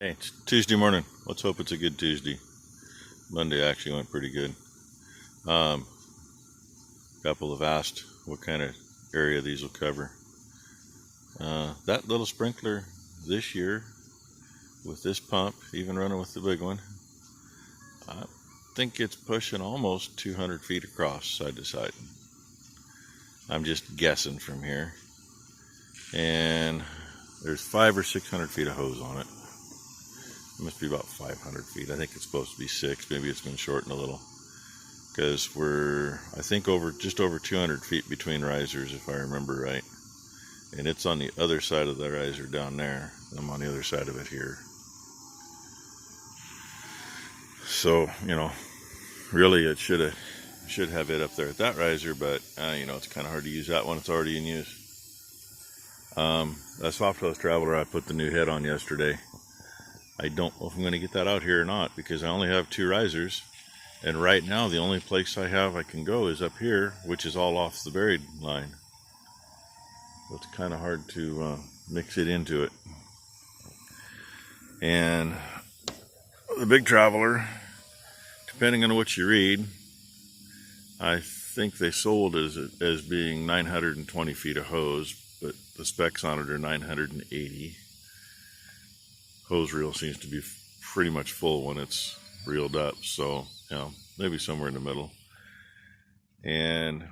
Hey, it's Tuesday morning. Let's hope it's a good Tuesday. Monday actually went pretty good. Um, Couple have asked what kind of area these will cover. That little sprinkler this year with this pump, even running with the big one, I think it's pushing almost 200 feet across side to side. I'm just guessing from here. And there's 500 or 600 feet of hose on it. It must be about 500 feet. I think it's supposed to be 6. Maybe it's been shortened a little. Because we're, I think, just over 200 feet between risers, if I remember right. And it's on the other side of the riser down there. I'm on the other side of it here. So, really it should have it up there at that riser, but, it's kind of hard to use that one. It's already in use. That soft hose traveler, I put the new head on yesterday. I don't know if I'm going to get that out here or not, because I only have 2 risers. And right now, the only place I can go is up here, which is all off the buried line. So it's kind of hard to mix it into it. And the big traveler, depending on what you read, I think they sold it as being 920 feet of hose, but the specs on it are 980. Hose reel seems to be pretty much full when it's reeled up, so maybe somewhere in the middle. And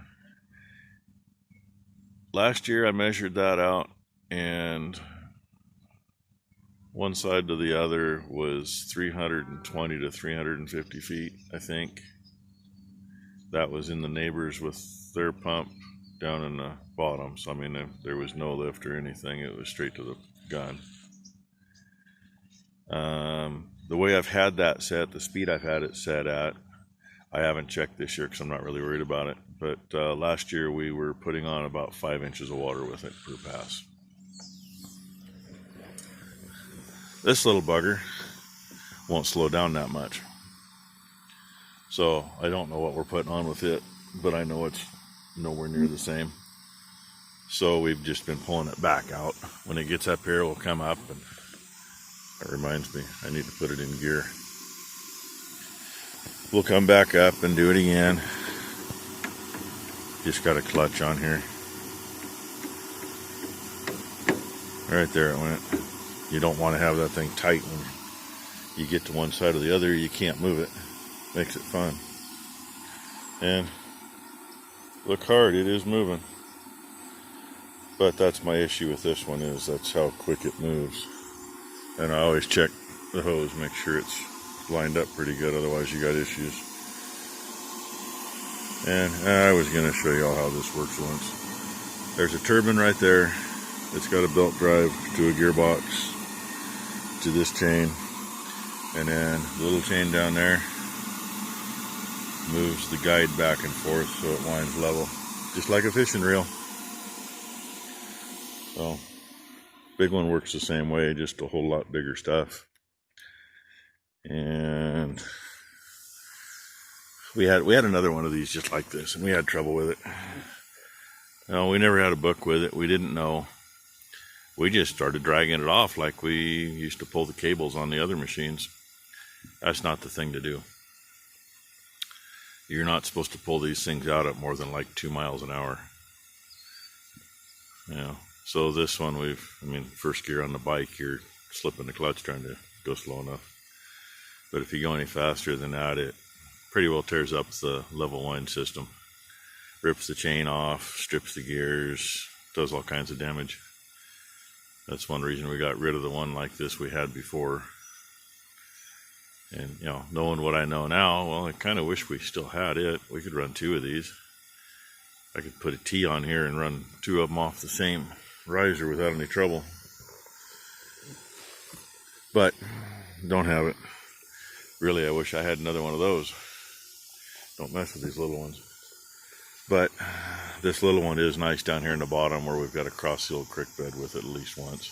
last year I measured that out, and one side to the other was 320 to 350 feet, I think. That was in the neighbors with their pump down in the bottom. So, there was no lift or anything. It was straight to the gun. The way I've had that set, the speed I've had it set at, I haven't checked this year because I'm not really worried about it. But last year we were putting on about 5 inches of water with it per pass. This little bugger won't slow down that much. So I don't know what we're putting on with it, but I know it's nowhere near the same. So we've just been pulling it back out. When it gets up here, we'll come up, and that reminds me, I need to put it in gear. We'll come back up and do it again. Just got a clutch on here. Right there it went. You don't want to have that thing tight when you get to one side or the other. You can't move it. Makes it fun. And look hard, it is moving. But that's my issue with this one, is that's how quick it moves. And I always check the hose, make sure it's lined up pretty good, otherwise you got issues. And I was going to show you all how this works once. There's a turbine right there. It's got a belt drive to a gearbox to this chain. And then the little chain down there moves the guide back and forth so it winds level, just like a fishing reel. So big one works the same way, just a whole lot bigger stuff. And we had another one of these just like this, and we had trouble with it. No, we never had a book with it. We didn't know. We just started dragging it off like we used to pull the cables on the other machines. That's not the thing to do. You're not supposed to pull these things out at more than like 2 miles an hour. So this one, first gear on the bike, you're slipping the clutch trying to go slow enough. But if you go any faster than that, it pretty well tears up the level wind system. Rips the chain off, strips the gears, does all kinds of damage. That's one reason we got rid of the one like this we had before. And, knowing what I know now, well, I kind of wish we still had it. We could run 2 of these. I could put a T on here and run 2 of them off the same riser without any trouble. But don't have it. Really, I wish I had another one of those. Don't mess with these little ones. But this little one is nice down here in the bottom where we've got a cross-sealed creek bed with it at least once.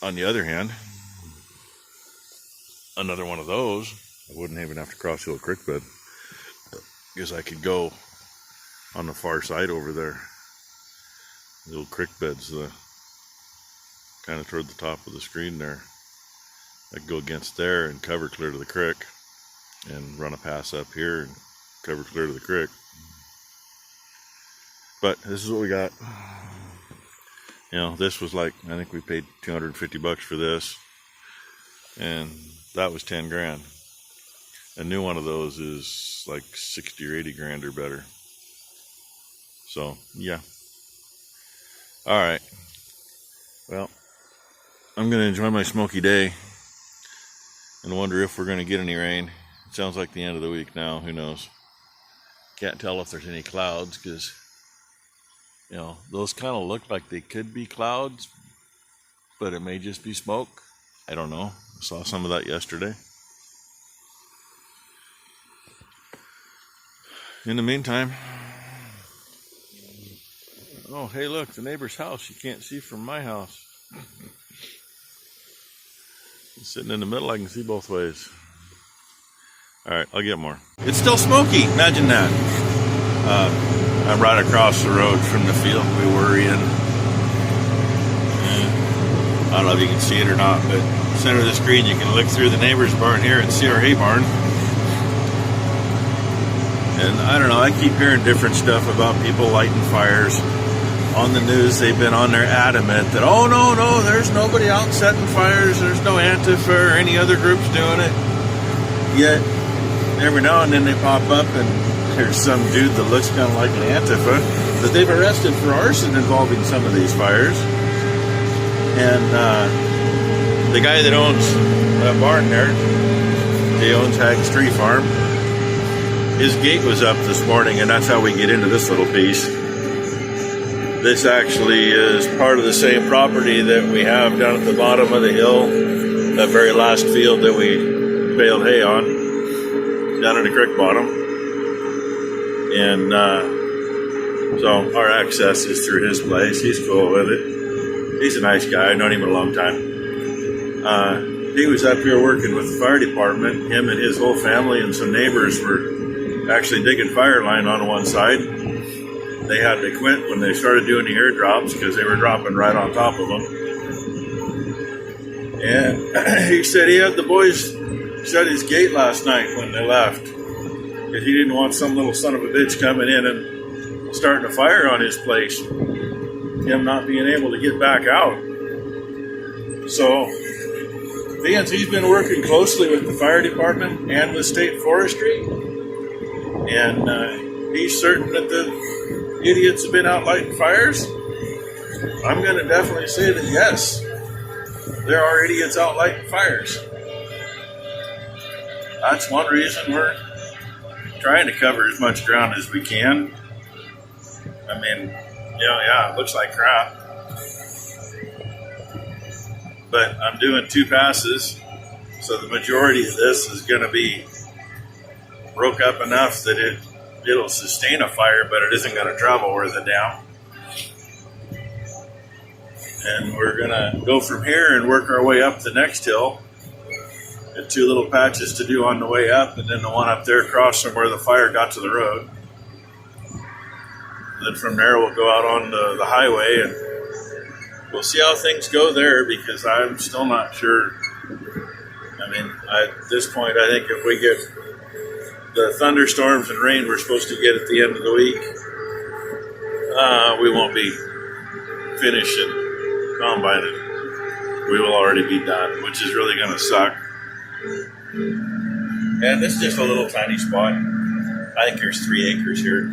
On the other hand, another one of those, I wouldn't even have to cross-seal a creek bed, because I could go on the far side over there. The little creek bed's kind of toward the top of the screen there. I could go against there and cover clear to the creek and run a pass up here and cover clear to the creek. But this is what we got. You know, this was like, I think we paid $250 for this, and that was 10 grand. A new one of those is like 60 or 80 grand or better. So yeah. All right. Well, I'm gonna enjoy my smoky day and wonder if we're gonna get any rain. It sounds like the end of the week now. Who knows? Can't tell if there's any clouds because, you know, those kind of look like they could be clouds, but it may just be smoke. I don't know. I saw some of that yesterday. In the meantime, oh, hey, look, the neighbor's house. You can't see from my house. Sitting in the middle, I can see both ways. All right, I'll get more. It's still smoky. Imagine that. I'm right across the road from the field we were in. I don't know if you can see it or not, but center of the screen, you can look through the neighbor's barn here and see our hay barn. And I don't know, I keep hearing different stuff about people lighting fires. On the news, they've been on there adamant that, oh, no, there's nobody out setting fires. There's no Antifa or any other groups doing it. Yet, every now and then they pop up and there's some dude that looks kind of like an Antifa that they've arrested for arson involving some of these fires. And the guy that owns that barn there, he owns Hagg's Tree Farm. His gate was up this morning, and that's how we get into this little piece. This actually is part of the same property that we have down at the bottom of the hill, that very last field that we baled hay on, down in the creek bottom. And so our access is through his place. He's cool with it. He's a nice guy. I've known him a long time. He was up here working with the fire department. Him and his whole family and some neighbors were actually digging fire line on one side. They had to quit when they started doing the airdrops because they were dropping right on top of them. And he said he had the boys shut his gate last night when they left because he didn't want some little son of a bitch coming in and starting a fire on his place, him not being able to get back out. So he's been working closely with the fire department and with state forestry, and he's certain that the idiots have been out lighting fires. I'm going to definitely say that yes, there are idiots out lighting fires. That's one reason we're trying to cover as much ground as we can. I mean, yeah, it looks like crap. But I'm doing 2 passes, so the majority of this is going to be broke up enough that it'll sustain a fire, but it isn't going to travel worth a damn. And we're going to go from here and work our way up the next hill. Got 2 little patches to do on the way up, and then the one up there across from where the fire got to the road. Then from there we'll go out on the highway, and we'll see how things go there, because I'm still not sure. I mean, at this point, I think if we get the thunderstorms and rain we're supposed to get at the end of the week, we won't be finishing combining. We will already be done, which is really going to suck. And this is just a little tiny spot. I think there's 3 acres here.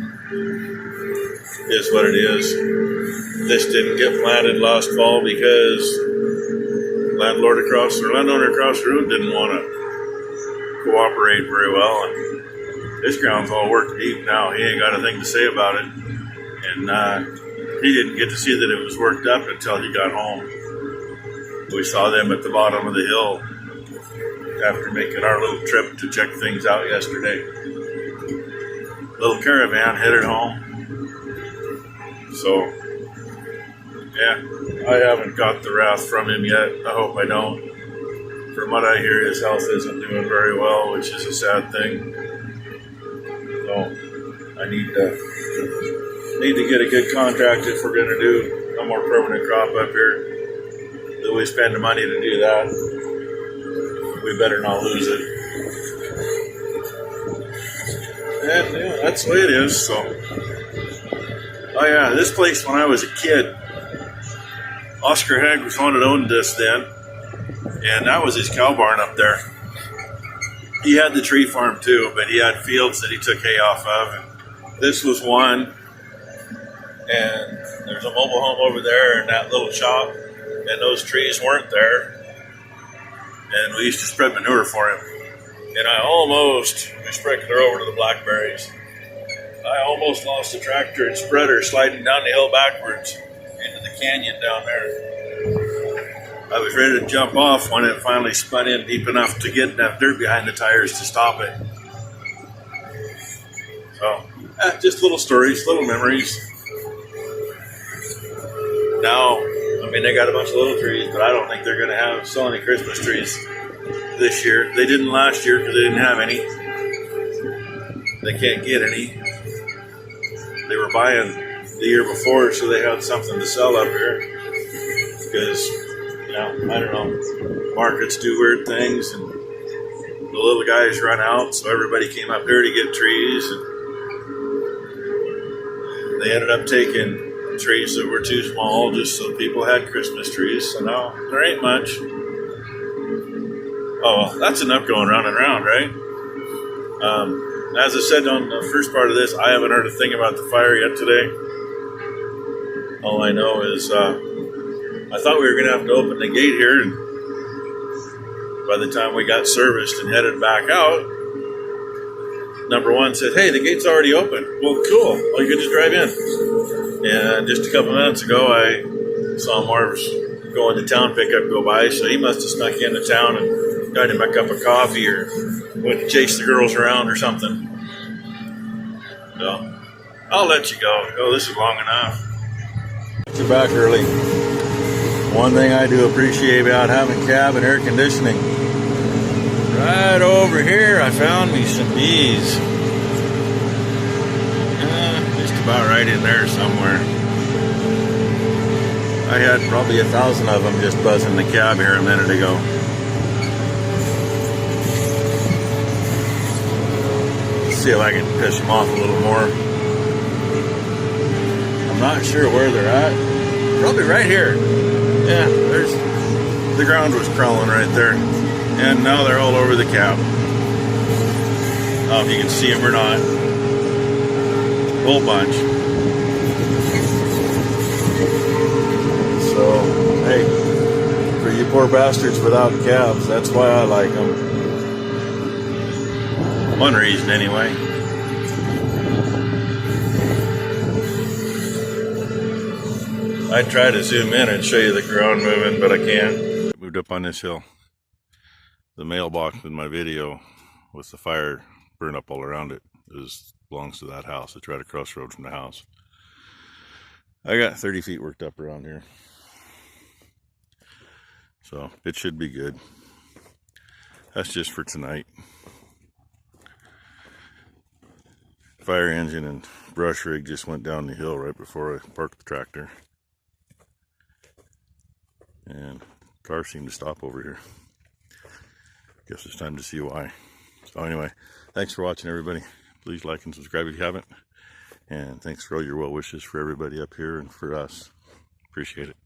Is what it is. This didn't get planted last fall because landowner across the road didn't want to cooperate very well. And this ground's all worked deep now. He ain't got a thing to say about it. And he didn't get to see that it was worked up until he got home. We saw them at the bottom of the hill after making our little trip to check things out yesterday. Little caravan headed home. So, yeah, I haven't got the wrath from him yet. I hope I don't. From what I hear, his health isn't doing very well, which is a sad thing. So, I need to get a good contract if we're going to do a more permanent crop up here. That we spend the money to do that. we better not lose it. And yeah, that's the way it is. So, oh yeah, this place when I was a kid, Oscar Hegg was one that owned this then, and that was his cow barn up there. He had the tree farm too, but he had fields that he took hay off of. And this was one, and there's a mobile home over there and that little shop, and those trees weren't there. And we used to spread manure for him. And we spread clear over to the blackberries. I almost lost the tractor and spreader sliding down the hill backwards into the canyon down there. I was ready to jump off when it finally spun in deep enough to get enough dirt behind the tires to stop it. So, just little stories, little memories. Now, I mean, they got a bunch of little trees, but I don't think they're going to sell any Christmas trees this year. They didn't last year because they didn't have any. They can't get any. They were buying the year before, so they had something to sell up here. Because, I don't know, markets do weird things, and the little guys run out, so everybody came up here to get trees. And they ended up taking trees that were too small just so people had Christmas trees. So now there ain't much. Oh, well, that's enough going round and round, right? As I said on the first part of this, I haven't heard a thing about the fire yet today. All I know is I thought we were going to have to open the gate here, and by the time we got serviced and headed back out, number one said, "Hey, the gate's already open." Well, cool. Well, you can just drive in. And just a couple minutes ago, I saw Marv's going to town pickup go by, so he must have snuck into town and got him a cup of coffee or went to chase the girls around or something. So, I'll let you go. Oh, this is long enough. You're back early. One thing I do appreciate about having cab and air conditioning. Right over here, I found me some bees. Just about right in there somewhere. I had probably 1,000 of them just buzzing the cab here a minute ago. Let's see if I can piss them off a little more. I'm not sure where they're at. Probably right here. Yeah, the ground was crawling right there. And now they're all over the cab. I don't know if you can see them or not. Whole bunch. So, hey, for you poor bastards without cabs, that's why I like them. One reason, anyway. I'd try to zoom in and show you the ground moving, but I can't. Moved up on this hill. The mailbox in my video with the fire burned up all around it belongs to that house. It's right across the road from the house. I got 30 feet worked up around here. So it should be good. That's just for tonight. Fire engine and brush rig just went down the hill right before I parked the tractor. And cars seem to stop over here. Guess it's time to see why. So anyway, thanks for watching, everybody. Please like and subscribe if you haven't. And thanks for all your well wishes for everybody up here and for us. Appreciate it.